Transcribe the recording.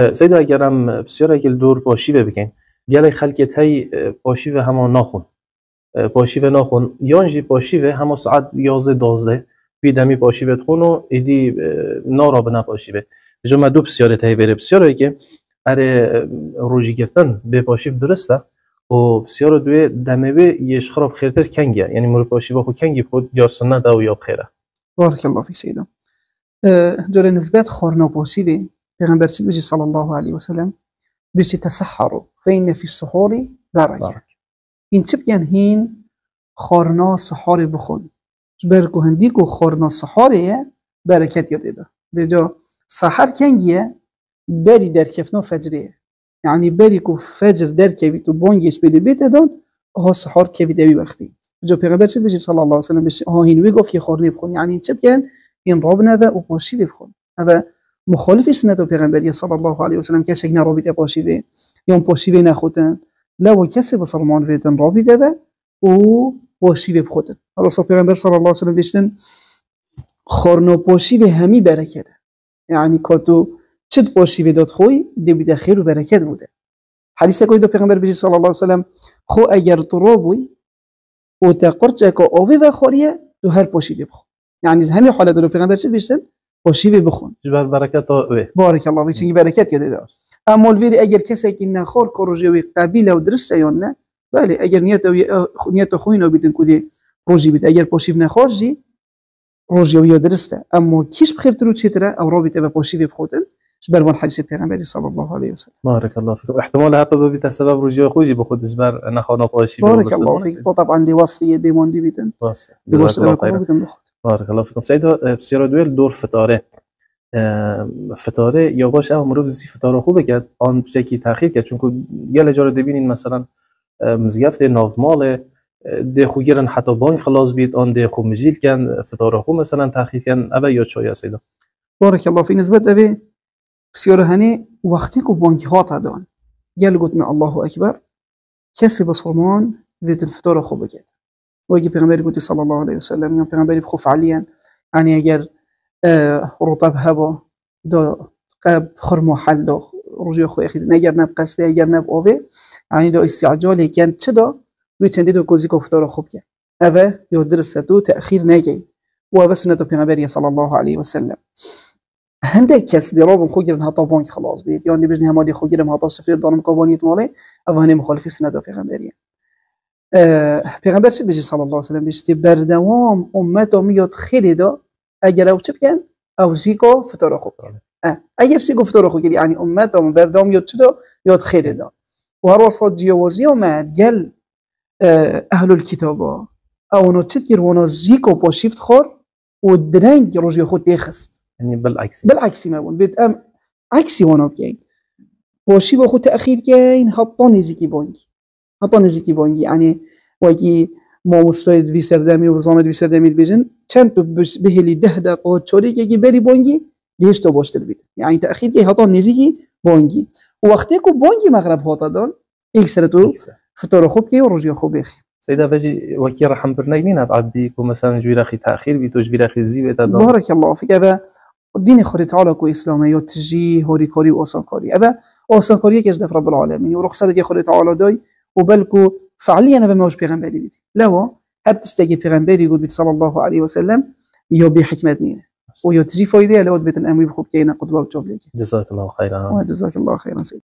سید اگرم بسیار اگل دور باشی و بگین گله خلقت هی باشی و همه ناخون باشی و ناخون یانجی باشی و همه ساعت 11-12 بیدمی باشی و تخون و ایدی نارا بنا باشی و جمع دو بسیاره تایی وره بسیاره که اره روژی گفتن به باشی درسته و بسیار دوی دمه یش خراب خیرتر کنگه یعنی مرد باشی با خود کنگی خود یا سنت او یا بخیره. بارك الله فيك سيدنا. جرى نسبات خورنا بوسيلي پیغمبر سيدنا صلى الله عليه وسلم بيش تسحروا فإن في السحور بركة. این چه بیان هین خورنا سحار بخون. برکو هندیکو خورنا سحاریه برکت یاد ده. بجا سحر کنگیه بری در کفنا فجریه. يعني بريكو فجر در كوي تو بونجيش بيدي بيت دون ها سحار كوي دبي وقتي جو پیغمبر چه بيجي صلى الله عليه وسلم بيش ها هين ويقف كي خورني بخون يعني چه بكن این رابنا و باشي بخون هذا مخالف سنة پیغمبر صلى الله عليه وسلم كسك نرابط باشي به يوم باشي به نخوتن لو كسب بصرمان فيتن رابط و باشي بخوتن الرسول پیغمبر صلى الله عليه وسلم بيشتن خورنا باشي به همي بركه يعني كاتو چت باشی وداد خوی دبیده خیر و برکت بوده. حدیث کوی دو پیغمبر بیشتر صلی الله علیه وسلم خو اگر تو بوی و تقرچ که آوی و خوریه تو هر باشی بخو. یعنی همین حالت دو پیغمبر چه بیشتر باشی بخون. جبر برکت آوی. بارک الله فیک برکت یاد داد. اما الویری اگر کسی که نخور کروجی و قبیله و درسته یا نه بله اگر نیت خوی نبیدن کدی روزی بید اگر باشی نخورجی روزی و درسته اما کیش بخیر ترو چیتره او رابطه به باشی بخوتن بر حديث پیغمبر صلى الله عليه وسلم. بارك الله فيكم. احتمال حتى ببيت السبب رجوع خوجي بخود جبر نخانا باشي. بارك الله فيك. طبعا دي وصفية دي موندي بيتن. بارك الله فيكم. سيدا بسيارة دويل دور فتاره. فتاره یا باش امروز زی فتاره خوبه که آن بچکی تأخیر کرد چون که گله جاره دبینین مثلا مزگفت نافمال ده خوگیرن حتی بان خلاص بید آن ده خوب مجیل کن فتاره خوب مثلا تأخیر کن ابا یا چای سیدا. بارك الله فيك. نسبت ابي بسیار هنی وقتی که بانکی ها تدان گل گفتن الله اکبر کسی بسرمان وید الفطار خوب بگید و اگه پیغمبری گفتی صلی الله علیه وسلم یا پیغمبری بخوف علیان یعنی اگر رطب هوا دا قب خرم و حل دا رجوع خوی اخید اگر نب قصبه اگر نب آوه یعنی دا استعجالی کن چه دا وید چندی دا کوزی که افطار خوب گید اوه یا درسته تو تأخیر نگید و اوه سنت پیغمبری صلی الله علیه وسلم هندك كاس دي رابن خوجرن هاتا بانك خلاص بيت يعني بجني همادي خوجرن هاتا سفرية دانم كابانيت مالي او هني مخالفي سنة پیغمبرية پیغمبر چه بيجي صلى الله عليه وسلم بيشتي بردوام امتا مياد خيري دا اگر او چه بكن او زيكو فتارا خوب اگر زيكو فتارا خوب يعني امتا بردوام ياد چه دا ياد خيري دا و هر وصفات جيوازي ومد قل اهل الكتابة او نو چه تگير وانا زيكو باشيفت خور و درنگ رجي خود ديخست يعني بالعكس ما بون بيت ام عكسي وانا بكين باشي واخو تأخير كين هطاني زيكي بانجي يعني واجي ما مستعد في سردامي وزامد في سردامي البيجن چند به اللي 10 دقيقة چوري كي بري بانجي ليش تو باشتر بيت يعني تأخير كي هطاني زيكي بانجي وقتی کو بانجي مغرب هاتا دان اكسرتو فطار خوب كي ورجي خوب بخي سيدا فاجي وكي رحم برناينين بعدي كو مثلا جوير اخي تأخير بيتو جوير اخي زي بيت بارك الله فيك ابا دين خوري تعالى كو اسلامي يو تجي هوري كوري واسان كوري ابا واسان كوري كيش دف رب العالمين ورخصه دي خوري تعالى داي وبلكو فعليا انا بماوش بيغمبري بيتي لا هاد تستجي بيغمبري يقول صلى الله عليه وسلم يو بحكمه نينه ويو تجي فايده لو بيت الامر بخوب كاينه قدوه وتشوف لك جزاك الله خيرا وجزاك الله خيرا سيدي.